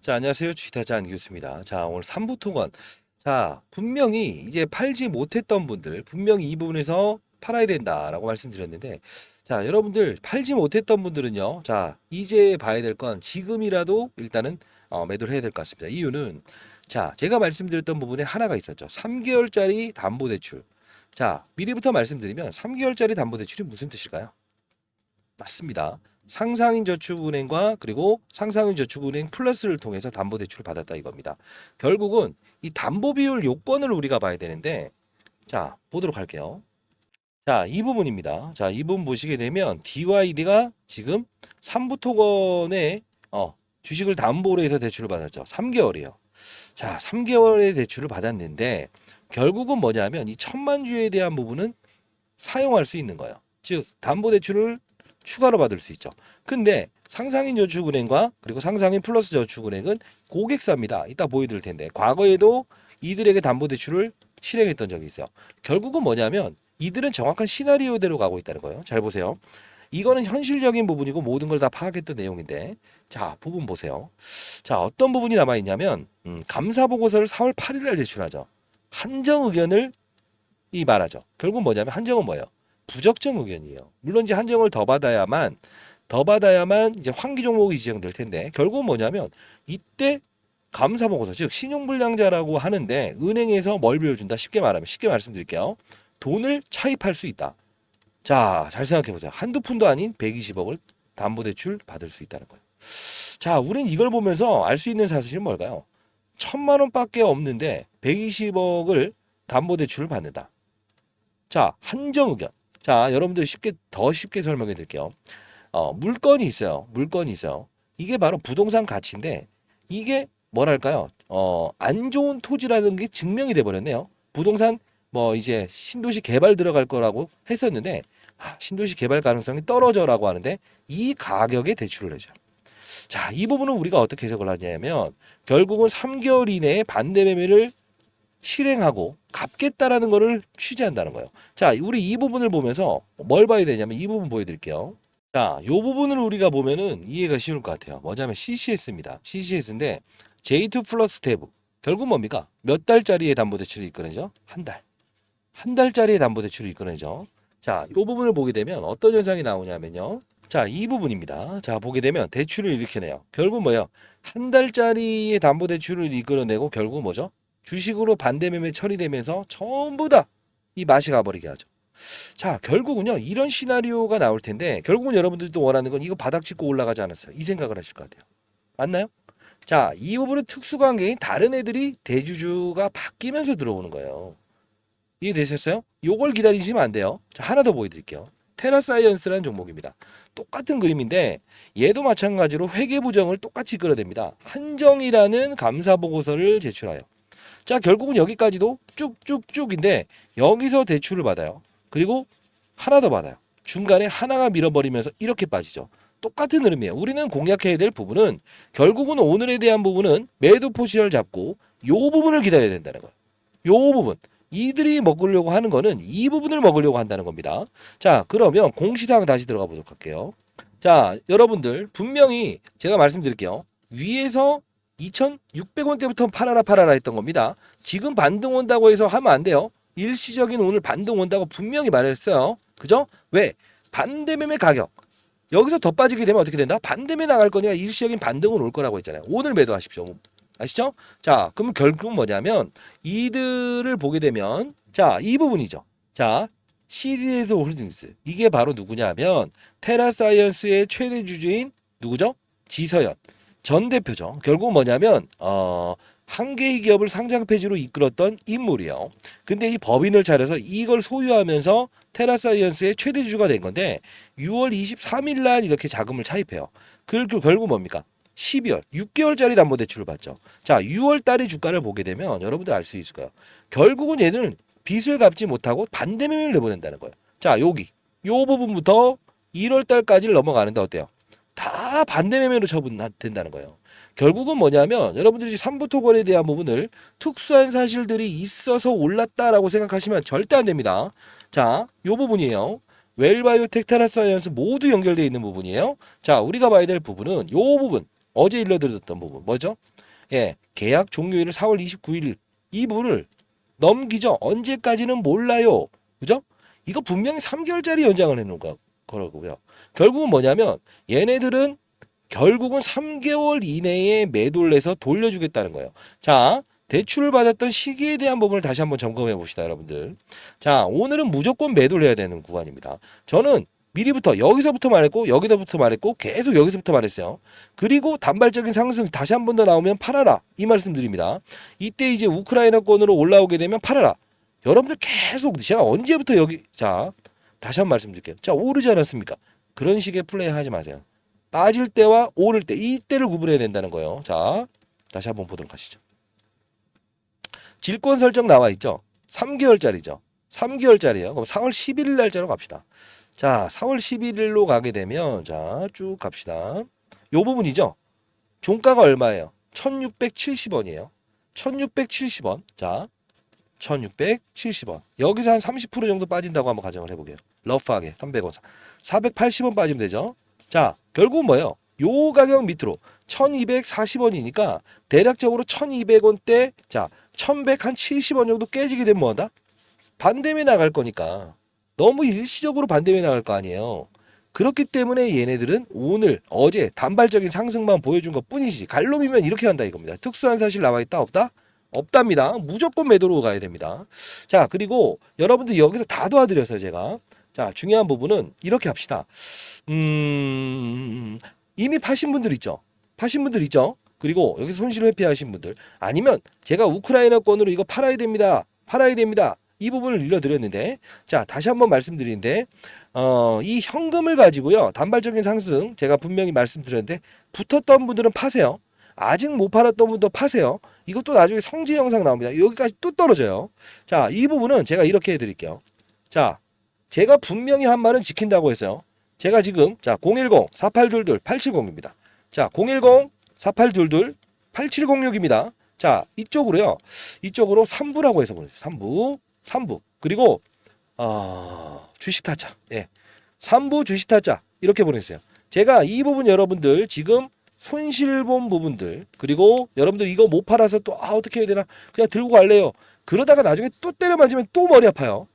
자, 안녕하세요. 주식타자 안기수입니다. 자, 오늘 3부 토건. 자, 분명히 이제 팔지 못했던 분들, 분명히 이 부분에서 팔아야 된다라고 말씀드렸는데, 자, 여러분들 팔지 못했던 분들은요, 자, 이제 봐야 될 건 지금이라도 일단은 매도를 해야 될 것 같습니다. 이유는, 자, 제가 말씀드렸던 부분에 하나가 있었죠. 3개월짜리 담보대출. 자, 미리부터 말씀드리면 3개월짜리 담보대출이 무슨 뜻일까요? 맞습니다. 상상인저축은행과 그리고 상상인저축은행 플러스를 통해서 담보대출을 받았다 이겁니다. 결국은 이 담보비율 요건을 우리가 봐야 되는데, 자, 보도록 할게요. 자, 이 부분입니다. 자, 이 부분 보시게 되면 DYD가 지금 삼부토건에 주식을 담보로 해서 대출을 받았죠. 3개월이에요. 자, 3개월의 대출을 받았는데 결국은 뭐냐면 이 천만 주에 대한 부분은 사용할 수 있는 거예요. 즉 담보대출을 추가로 받을 수 있죠. 근데 상상인저축은행과 그리고 상상인 플러스 저축은행은 고객사입니다. 이따 보여드릴 텐데 과거에도 이들에게 담보대출을 실행했던 적이 있어요. 결국은 뭐냐면 이들은 정확한 시나리오대로 가고 있다는 거예요. 잘 보세요. 이거는 현실적인 부분이고 모든 걸 다 파악했던 내용인데, 자, 부분 보세요. 자, 어떤 부분이 남아 있냐면 감사 보고서를 4월 8일 날 제출하죠. 한정 의견을 이 말하죠. 결국 뭐냐면 한정은 뭐예요? 부적정 의견이에요. 물론 이제 한정을 더 받아야만 이제 환기 종목이 지정될 텐데 결국은 뭐냐면 이때 감사 보고서 즉 신용불량자라고 하는데 은행에서 뭘 빌려준다? 쉽게 말씀드릴게요. 돈을 차입할 수 있다. 자, 잘 생각해 보세요. 한두 푼도 아닌 120억을 담보대출 받을 수 있다는 거예요. 자, 우린 이걸 보면서 알 수 있는 사실은 뭘까요? 1,000만 원밖에 없는데 120억을 담보대출을 받는다. 자, 한정 의견. 자, 여러분들 더 쉽게 설명해 드릴게요. 물건이 있어요. 물건이 있어요. 이게 바로 부동산 가치인데 이게 뭐랄까요? 안 좋은 토지라는 게 증명이 돼 버렸네요. 부동산 뭐 이제 신도시 개발 들어갈 거라고 했었는데 신도시 개발 가능성이 떨어져라고 하는데 이 가격에 대출을 해줘요. 자, 이 부분은 우리가 어떻게 해석을 하냐면 결국은 3개월 이내에 반대 매매를 실행하고 갚겠다라는 거를 취재한다는 거예요. 자, 우리 이 부분을 보면서 뭘 봐야 되냐면 이 부분 보여드릴게요. 자, 이 부분을 우리가 보면은 이해가 쉬울 것 같아요. 뭐냐면 CCS입니다. CCS인데 J2 플러스 탭. 결국 뭡니까? 몇 달짜리의 담보대출을 이끌어내죠? 한 달. 한 달짜리의 담보대출을 이끌어내죠. 자, 이 부분을 보게 되면 어떤 현상이 나오냐면요. 자, 이 부분입니다. 자, 보게 되면 대출을 일으켜내요. 결국 뭐예요? 한 달짜리의 담보대출을 이끌어내고 결국 뭐죠? 주식으로 반대매매 처리되면서 전부 다 이 맛이 가버리게 하죠. 자, 결국은요, 이런 시나리오가 나올 텐데, 결국은 여러분들도 원하는 건 이거 바닥 짚고 올라가지 않았어요. 이 생각을 하실 것 같아요. 맞나요? 자, 이 부분은 특수관계인 다른 애들이 대주주가 바뀌면서 들어오는 거예요. 이해되셨어요? 요걸 기다리시면 안 돼요. 자, 하나 더 보여드릴게요. 테라사이언스라는 종목입니다. 똑같은 그림인데 얘도 마찬가지로 회계 부정을 똑같이 끌어냅니다. 한정이라는 감사 보고서를 제출하여. 자, 결국은 여기까지도 쭉쭉쭉인데 여기서 대출을 받아요. 그리고 하나 더 받아요. 중간에 하나가 밀어버리면서 이렇게 빠지죠. 똑같은 흐름이에요. 우리는 공략해야 될 부분은 결국은 오늘에 대한 부분은 매도 포지션을 잡고 요 부분을 기다려야 된다는 거예요. 요 부분. 이들이 먹으려고 하는 거는 이 부분을 먹으려고 한다는 겁니다. 자, 그러면 공시사항 다시 들어가 보도록 할게요. 자, 여러분들 분명히 제가 말씀드릴게요. 위에서 2,600원대부터 팔아라 했던 겁니다. 지금 반등 온다고 해서 하면 안 돼요. 일시적인 오늘 반등 온다고 분명히 말했어요. 그죠? 왜? 반대매매 가격. 여기서 더 빠지게 되면 어떻게 된다? 반대매매 나갈 거니까 일시적인 반등은 올 거라고 했잖아요. 오늘 매도하십시오. 아시죠? 자, 그러면 결국은 뭐냐면 이들을 보게 되면 자, 이 부분이죠. 자, CDS 홀딩스. 이게 바로 누구냐면 테라사이언스의 최대 주주인 누구죠? 지서연 전 대표죠. 결국 뭐냐면 한 개의 기업을 상장 폐지로 이끌었던 인물이요. 근데 이 법인을 차려서 이걸 소유하면서 테라사이언스의 최대 주주가 된 건데 6월 23일 날 이렇게 자금을 차입해요. 결국 뭡니까? 12월 6개월짜리 담보대출을 받죠. 자, 6월 달의 주가를 보게 되면 여러분들 알 수 있을 거예요. 결국은 얘는 빚을 갚지 못하고 반대매매를 내보낸다는 거예요. 자, 여기 요 부분부터 1월 달까지를 넘어가는데 어때요? 다 반대매매로 처분된다는 거예요. 결국은 뭐냐면 여러분들이 삼부토건에 대한 부분을 특수한 사실들이 있어서 올랐다라고 생각하시면 절대 안 됩니다. 자, 요 부분이에요. 웰바이오텍, 테라사이언스 모두 연결되어 있는 부분이에요. 자, 우리가 봐야 될 부분은 요 부분. 어제 일러드렸던 부분 뭐죠? 예, 계약 종료일을 4월 29일 이 부분을 넘기죠. 언제까지는 몰라요. 그죠? 이거 분명히 3개월짜리 연장을 해놓은 거라고요. 결국은 뭐냐면 얘네들은 결국은 3개월 이내에 매도를 해서 돌려주겠다는 거예요. 자, 대출을 받았던 시기에 대한 부분을 다시 한번 점검해 봅시다, 여러분들. 자, 오늘은 무조건 매도를 해야 되는 구간입니다. 저는 미리부터 여기서부터 말했고 여기서부터 말했고 계속 여기서부터 말했어요. 그리고 단발적인 상승 다시 한 번 더 나오면 팔아라 이 말씀드립니다. 이때 이제 우크라이나권으로 올라오게 되면 팔아라. 여러분들 계속 제가 언제부터 여기 자 다시 한 번 말씀드릴게요. 자, 오르지 않았습니까? 그런 식의 플레이 하지 마세요. 빠질 때와 오를 때 이때를 구분해야 된다는 거예요. 자, 다시 한번 보도록 하시죠. 질권 설정 나와 있죠. 3개월짜리죠. 3개월짜리예요. 그럼 4월 11일 날짜로 갑시다. 자, 4월 11일로 가게 되면 자, 쭉 갑시다. 요 부분이죠. 종가가 얼마예요? 1670원이에요. 1670원. 자, 1670원. 여기서 한 30% 정도 빠진다고 한번 가정을 해보게요. 러프하게 300원. 480원 빠지면 되죠. 자, 결국은 뭐예요? 요 가격 밑으로 1240원이니까 대략적으로 1200원대 자 1170원 정도 깨지게 되면 뭐한다? 반대매 나갈 거니까 너무 일시적으로 반대매 나갈 거 아니에요. 그렇기 때문에 얘네들은 오늘 어제 단발적인 상승만 보여준 것 뿐이지 갈로미면 이렇게 한다 이겁니다. 특수한 사실 나와 있다 없다? 없답니다. 무조건 매도로 가야 됩니다. 자, 그리고 여러분들 여기서 다 도와드렸어요 제가. 자, 중요한 부분은 이렇게 합시다. 이미 파신 분들 있죠. 파신 분들 있죠. 그리고 여기서 손실 회피하신 분들 아니면 제가 우크라이나권으로 이거 팔아야 됩니다. 팔아야 됩니다. 이 부분을 일러드렸는데 자, 다시 한번 말씀드리는데 이 현금을 가지고요. 단발적인 상승 제가 분명히 말씀드렸는데 붙었던 분들은 파세요. 아직 못 팔았던 분도 파세요. 이것도 나중에 성지 영상 나옵니다. 여기까지 또 떨어져요. 자, 이 부분은 제가 이렇게 해드릴게요. 자, 제가 분명히 한 말은 지킨다고 했어요. 제가 지금 자 010-4822-8706입니다. 자 010-4822-8706입니다. 자 이쪽으로요. 이쪽으로 3부라고 해서 보내주세요. 3부 그리고 주식타짜 예 3부 주식타짜 이렇게 보내주세요. 제가 이 부분 여러분들 지금 손실본 부분들 그리고 여러분들 이거 못 팔아서 또 어떻게 해야 되나 그냥 들고 갈래요. 그러다가 나중에 또 때려 맞으면 또 머리 아파요.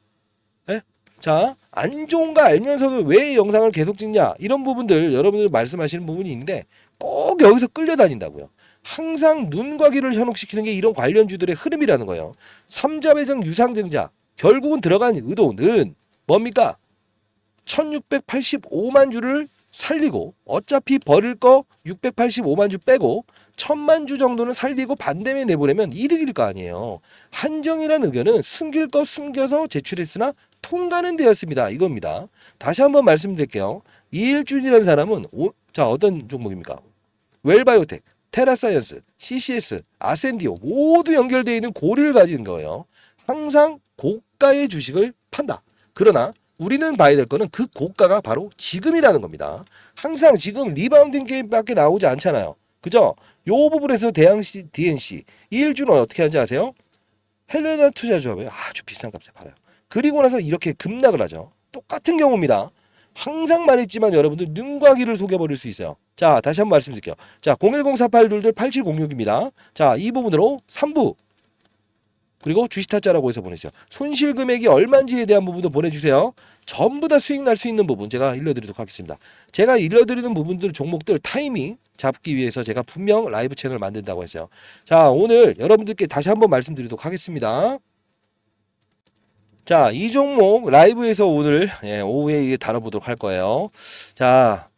예? 자, 안 좋은 거 알면서도 왜 영상을 계속 찍냐 이런 부분들 여러분들 말씀하시는 부분이 있는데 꼭 여기서 끌려다닌다고요. 항상 눈과 귀를 현혹시키는 게 이런 관련주들의 흐름이라는 거예요. 삼자배정 유상증자 결국은 들어간 의도는 뭡니까? 1685만 주를 살리고 어차피 버릴 거 685만 주 빼고 1000만 주 정도는 살리고 반대매 내보내면 이득일 거 아니에요. 한정이라는 의견은 숨길 거 숨겨서 제출했으나 통과는 되었습니다. 이겁니다. 다시 한번 말씀드릴게요. 이일준이라는 사람은 자 어떤 종목입니까? 웰바이오텍, 테라사이언스, CCS, 아센디오 모두 연결되어 있는 고리를 가진 거예요. 항상 고가의 주식을 판다. 그러나 우리는 봐야 될 거는 그 고가가 바로 지금이라는 겁니다. 항상 지금 리바운딩 게임밖에 나오지 않잖아요. 그죠? 요 부분에서 대양시, DNC, 이일준은 어떻게 하는지 아세요? 헬레나 투자조합에 아주 비싼 값에 팔아요. 그리고 나서 이렇게 급락을 하죠. 똑같은 경우입니다. 항상 말했지만 여러분들 눈과 귀를 속여버릴 수 있어요. 자, 다시 한번 말씀드릴게요. 자, 010-4822-8706입니다. 자, 이 부분으로 3부 그리고 주식타짜라고 해서 보내주세요. 손실 금액이 얼마인지에 대한 부분도 보내주세요. 전부 다 수익 날 수 있는 부분 제가 일러드리도록 하겠습니다. 제가 일러드리는 부분들 종목들 타이밍 잡기 위해서 제가 분명 라이브 채널 만든다고 했어요. 자, 오늘 여러분들께 다시 한번 말씀드리도록 하겠습니다. 자, 이 종목 라이브에서 오늘 오후에 다뤄보도록 할 거예요. 자,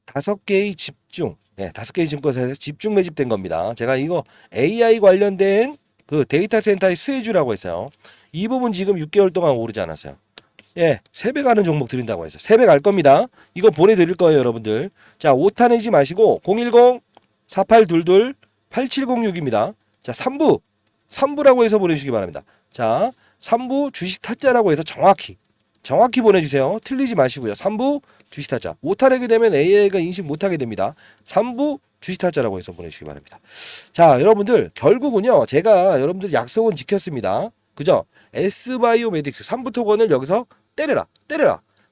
5개의 집중 5개의 증권사에서 집중 매집된 겁니다. 제가 이거 AI 관련된 그 데이터 센터의 수혜주라고 했어요. 이 부분 지금 6개월 동안 오르지 않았어요. 예, 3배 가는 종목 드린다고 했어요. 3배 갈 겁니다. 이거 보내드릴 거예요, 여러분들. 자, 오타 내지 마시고 010-4822-8706입니다. 자, 3부라고 해서 보내주시기 바랍니다. 자, 3부 주식 타짜라고 해서 정확히 보내주세요. 틀리지 마시고요. 3부 주식 타짜. 오타 내게 되면 AI가 인식 못하게 됩니다. 3부 주식 타짜라고 해서 보내주시기 바랍니다. 자, 여러분들 결국은요. 제가 여러분들 약속은 지켰습니다. 그죠? S바이오메딕스 3부 토건을 여기서 때려라.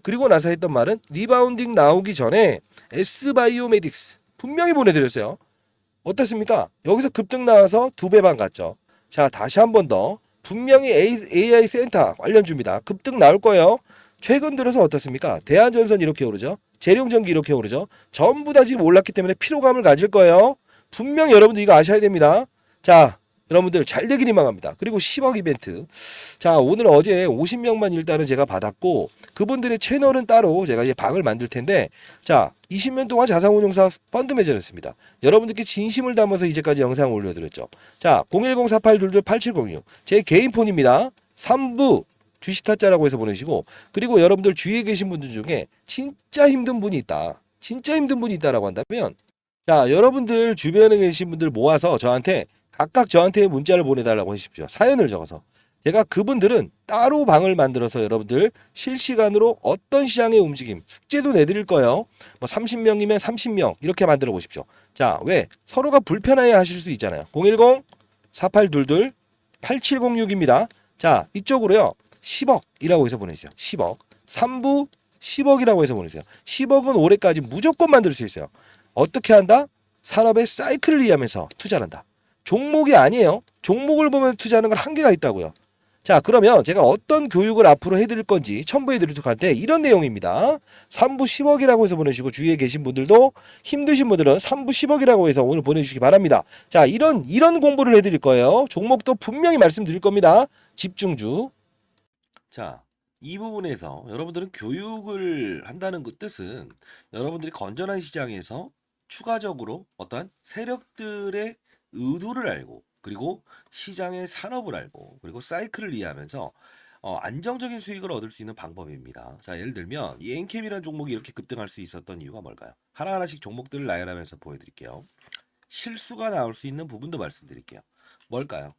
그리고 나서 했던 말은 리바운딩 나오기 전에 S바이오메딕스 분명히 보내드렸어요. 어떻습니까? 여기서 급등 나와서 2배 반 갔죠. 자, 다시 한 번 더. 분명히 AI 센터 관련주입니다. 급등 나올 거예요. 최근 들어서 어떻습니까? 대한전선 이렇게 오르죠. 재룡전기 이렇게 오르죠. 전부 다 지금 올랐기 때문에 피로감을 가질 거예요. 분명히 여러분들 이거 아셔야 됩니다. 자, 여러분들 잘 되길 희망합니다. 그리고 10억 이벤트. 자, 오늘 어제 50명만 일단은 제가 받았고 그분들의 채널은 따로 제가 이제 방을 만들 텐데 자, 20년 동안 자산운용사 펀드 매저였습니다. 여러분들께 진심을 담아서 이제까지 영상 올려드렸죠. 자, 010-4822-8706 제 개인 폰입니다. 3부 주식타짜라고 해서 보내시고 그리고 여러분들 주위에 계신 분들 중에 진짜 힘든 분이 있다. 진짜 힘든 분이 있다라고 한다면 자, 여러분들 주변에 계신 분들 모아서 각각 저한테 문자를 보내달라고 하십시오. 사연을 적어서. 제가 그분들은 따로 방을 만들어서 여러분들 실시간으로 어떤 시장의 움직임, 숙제도 내드릴 거예요. 뭐 30명이면 30명 이렇게 만들어 보십시오. 자, 왜? 서로가 불편해 하실 수 있잖아요. 010-4822-8706입니다. 자, 이쪽으로요. 10억이라고 해서 보내주세요. 10억. 3부 10억이라고 해서 보내주세요. 10억은 올해까지 무조건 만들 수 있어요. 어떻게 한다? 산업의 사이클을 이해하면서 투자를 한다. 종목이 아니에요. 종목을 보면 투자하는 건 한계가 있다고요. 자, 그러면 제가 어떤 교육을 앞으로 해드릴 건지 첨부해드리도록 할 때 이런 내용입니다. 3부 10억이라고 해서 보내주시고 주위에 계신 분들도 힘드신 분들은 3부 10억이라고 해서 오늘 보내주시기 바랍니다. 자, 이런 공부를 해드릴 거예요. 종목도 분명히 말씀드릴 겁니다. 집중주. 자, 이 부분에서 여러분들은 교육을 한다는 그 뜻은 여러분들이 건전한 시장에서 추가적으로 어떠한 세력들의 의도를 알고 그리고 시장의 산업을 알고 그리고 사이클을 이해하면서 안정적인 수익을 얻을 수 있는 방법입니다. 자, 예를 들면 이 엔캠이라는 종목이 이렇게 급등할 수 있었던 이유가 뭘까요? 하나하나씩 종목들을 나열하면서 보여드릴게요. 실수가 나올 수 있는 부분도 말씀드릴게요. 뭘까요?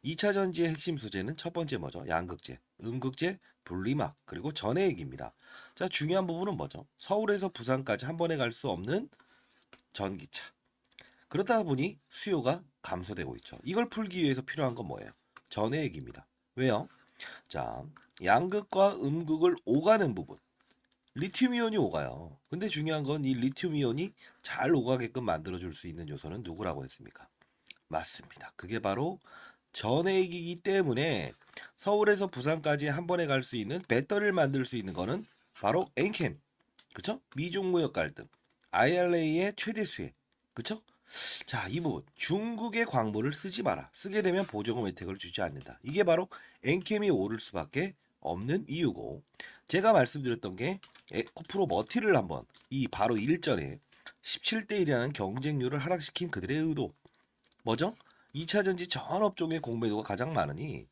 2차 전지의 핵심 소재는 첫 번째 뭐죠? 양극재, 음극재, 분리막, 그리고 전해액입니다. 자, 중요한 부분은 뭐죠? 서울에서 부산까지 한 번에 갈 수 없는 전기차. 그러다 보니 수요가 감소되고 있죠. 이걸 풀기 위해서 필요한 건 뭐예요? 전해액입니다. 왜요? 자, 양극과 음극을 오가는 부분. 리튬 이온이 오가요. 근데 중요한 건 이 리튬 이온이 잘 오가게끔 만들어줄 수 있는 요소는 누구라고 했습니까? 맞습니다. 그게 바로 전해액이기 때문에 서울에서 부산까지 한 번에 갈 수 있는 배터리를 만들 수 있는 거는 바로 엔캠. 그쵸? 미중 무역 갈등. IRA의 최대 수혜. 그쵸? 자, 이 부분. 중국의 광물을 쓰지 마라. 쓰게 되면 보조금 혜택을 주지 않는다. 이게 바로 엔캠이 오를 수밖에 없는 이유고 제가 말씀드렸던 게 에코프로 머티를 한번 이 바로 일전에 17대 1이라는 경쟁률을 하락시킨 그들의 의도. 뭐죠? 2차 전지 전 업종의 공매도가 가장 많으니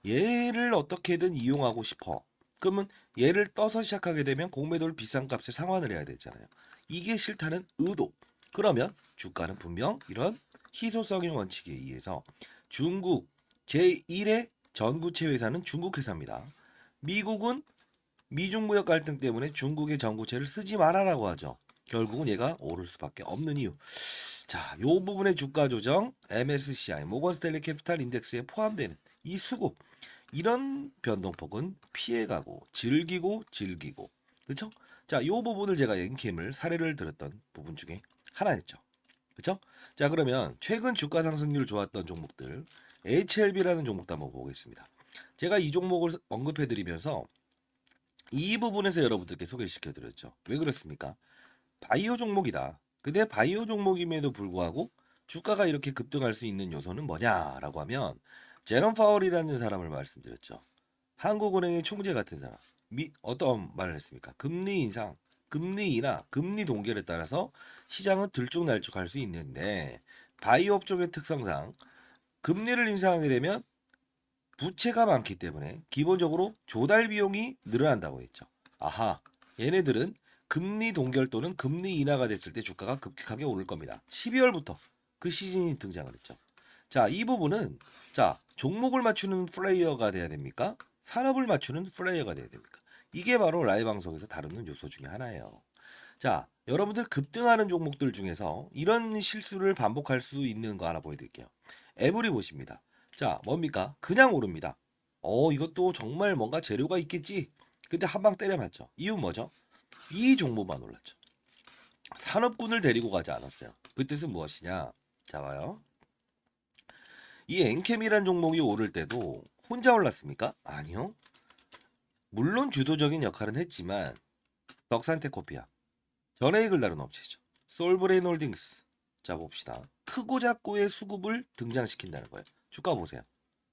얘를 어떻게든 이용하고 싶어. 그러면 얘를 떠서 시작하게 되면 공매도를 비싼 값에 상환을 해야 되잖아요. 이게 싫다는 의도. 그러면 주가는 분명 이런 희소성의 원칙에 의해서 중국 제1의 전구체 회사는 중국 회사입니다. 미국은 미중 무역 갈등 때문에 중국의 전구체를 쓰지 말아라고 하죠. 결국은 얘가 오를 수밖에 없는 이유. 자, 요 부분의 주가 조정 MSCI 모건 스탠리 캐피탈 인덱스에 포함되는 이 수급 이런 변동폭은 피해가고 즐기고 그렇죠? 자, 요 부분을 제가 엔캠을 사례를 들었던 부분 중에 하나였죠. 그렇죠? 자, 그러면 최근 주가 상승률 좋았던 종목들 HLB라는 종목도 한번 보겠습니다. 제가 이 종목을 언급해 드리면서 이 부분에서 여러분들께 소개시켜 드렸죠. 왜 그렇습니까? 바이오 종목이다. 근데 바이오 종목임에도 불구하고 주가가 이렇게 급등할 수 있는 요소는 뭐냐라고 하면 제롬 파월이라는 사람을 말씀드렸죠. 한국은행의 총재 같은 사람. 어떤 말을 했습니까? 금리 인상, 금리 인하, 금리 동결에 따라서 시장은 들쭉날쭉할 수 있는데 바이오 업종의 특성상 금리를 인상하게 되면 부채가 많기 때문에 기본적으로 조달 비용이 늘어난다고 했죠. 아하, 얘네들은 금리 동결 또는 금리 인하가 됐을 때 주가가 급격하게 오를 겁니다. 12월부터 그 시즌이 등장을 했죠. 자, 이 부분은 자, 종목을 맞추는 플레이어가 돼야 됩니까? 산업을 맞추는 플레이어가 돼야 됩니까? 이게 바로 라이브 방송에서 다루는 요소 중에 하나예요. 자, 여러분들 급등하는 종목들 중에서 이런 실수를 반복할 수 있는 거 하나 보여드릴게요. 에브리 보십니다. 자, 뭡니까? 그냥 오릅니다. 이것도 정말 뭔가 재료가 있겠지. 근데 한 방 때려맞죠. 이유 뭐죠? 이 종목만 올랐죠. 산업군을 데리고 가지 않았어요. 그 뜻은 무엇이냐? 자, 봐요. 이 엔캠이란 종목이 오를 때도 혼자 올랐습니까? 아니요. 물론 주도적인 역할은 했지만 덕산테코피아, 전해익을 다룬 업체죠. 솔브레인 홀딩스. 자, 봅시다. 크고 작고의 수급을 등장시킨다는 거예요. 주가 보세요.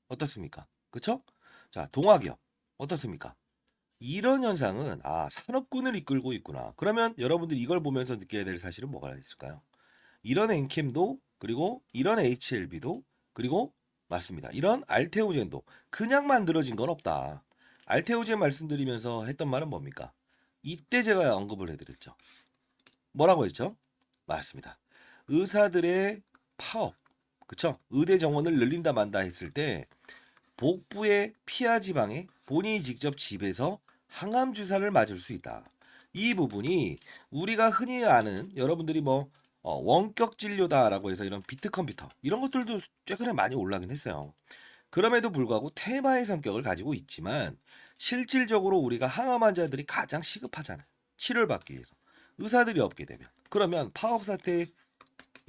어떻습니까? 그쵸? 자, 동화기업 어떻습니까? 이런 현상은 산업군을 이끌고 있구나. 그러면 여러분들이 이걸 보면서 느껴야 될 사실은 뭐가 있을까요? 이런 엔캠도, 그리고 이런 HLB도, 그리고 맞습니다. 이런 알테오젠도 그냥 만들어진 건 없다. 알테오젠 말씀드리면서 했던 말은 뭡니까? 이때 제가 언급을 해드렸죠. 뭐라고 했죠? 맞습니다. 의사들의 파업, 그쵸? 의대 정원을 늘린다 만다 했을 때 복부의 피하 지방에 본인이 직접 집에서 항암 주사를 맞을 수 있다. 이 부분이 우리가 흔히 아는 여러분들이 원격 진료다라고 해서 이런 비트 컴퓨터 이런 것들도 최근에 많이 올라긴 했어요. 그럼에도 불구하고 테마의 성격을 가지고 있지만 실질적으로 우리가 항암 환자들이 가장 시급하잖아요. 치료를 받기 위해서. 의사들이 없게 되면. 그러면 파업 사태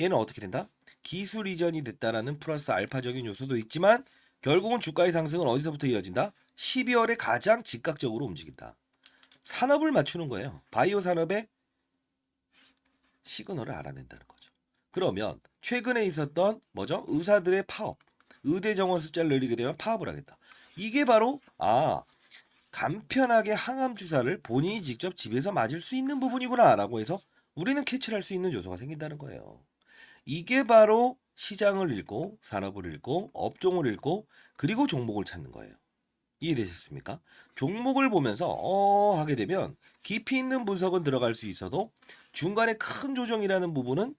얘는 어떻게 된다? 기술 이전이 됐다라는 플러스 알파적인 요소도 있지만 결국은 주가의 상승은 어디서부터 이어진다? 12월에 가장 즉각적으로 움직인다. 산업을 맞추는 거예요. 바이오 산업의 시그널을 알아낸다는 거죠. 그러면 최근에 있었던 뭐죠? 의사들의 파업. 의대 정원 숫자를 늘리게 되면 파업을 하겠다. 이게 바로 간편하게 항암 주사를 본인이 직접 집에서 맞을 수 있는 부분이구나라고 해서 우리는 캐치를 할 수 있는 요소가 생긴다는 거예요. 이게 바로 시장을 읽고 산업을 읽고 업종을 읽고 그리고 종목을 찾는 거예요. 이해되셨습니까? 종목을 보면서 하게 되면 깊이 있는 분석은 들어갈 수 있어도 중간에 큰 조정이라는 부분은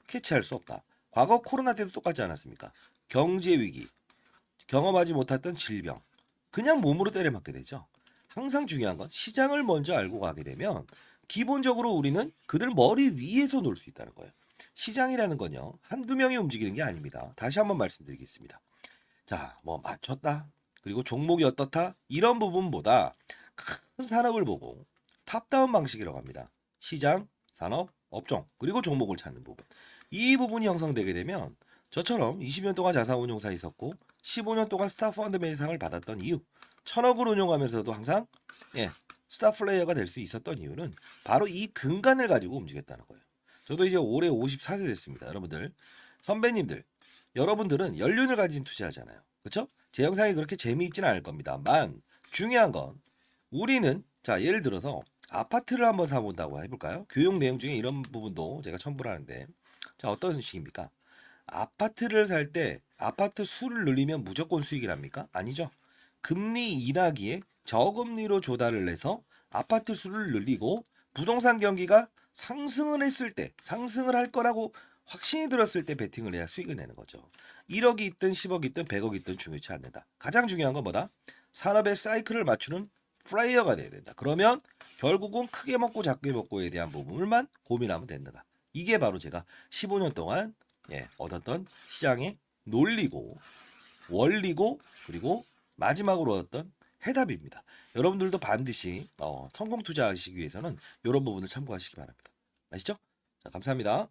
캐치할 수 없다. 과거 코로나 때도 똑같지 않았습니까? 경제 위기, 경험하지 못했던 질병, 그냥 몸으로 때려맞게 되죠. 항상 중요한 건 시장을 먼저 알고 가게 되면 기본적으로 우리는 그들 머리 위에서 놀 수 있다는 거예요. 시장이라는 건요, 한두 명이 움직이는 게 아닙니다. 다시 한번 말씀드리겠습니다. 자, 맞췄다. 그리고 종목이 어떻다? 이런 부분보다 큰 산업을 보고 탑다운 방식이라고 합니다. 시장, 산업, 업종, 그리고 종목을 찾는 부분. 이 부분이 형성되게 되면 저처럼 20년 동안 자산운용사 있었고 15년 동안 스타펀드 매상을 받았던 이유, 1000억을 운용하면서도 항상 스타 플레이어가 될 수 있었던 이유는 바로 이 근간을 가지고 움직였다는 거예요. 저도 이제 올해 54세 됐습니다. 여러분들, 선배님들, 여러분들은 연륜을 가진 투자하잖아요. 그렇죠? 제 영상이 그렇게 재미있지는 않을 겁니다만 중요한 건 우리는 예를 들어서 아파트를 한번 사본다고 해볼까요? 교육 내용 중에 이런 부분도 제가 첨부를 하는데 어떤 식입니까? 아파트를 살 때 아파트 수를 늘리면 무조건 수익이랍니까? 아니죠. 금리 인하기에 저금리로 조달을 해서 아파트 수를 늘리고 부동산 경기가 상승을 했을 때, 상승을 할 거라고 확신이 들었을 때 베팅을 해야 수익을 내는 거죠. 1억이 있든 10억이 있든 100억이 있든 중요치 않는다. 가장 중요한 건 뭐다? 산업의 사이클을 맞추는 플레이어가 돼야 된다. 그러면 결국은 크게 먹고 작게 먹고에 대한 부분을만 고민하면 된다. 이게 바로 제가 15년 동안 얻었던 시장의 논리고 원리고 그리고 마지막으로 얻었던 해답입니다. 여러분들도 반드시 성공 투자하시기 위해서는 이런 부분을 참고하시기 바랍니다. 아시죠? 자, 감사합니다.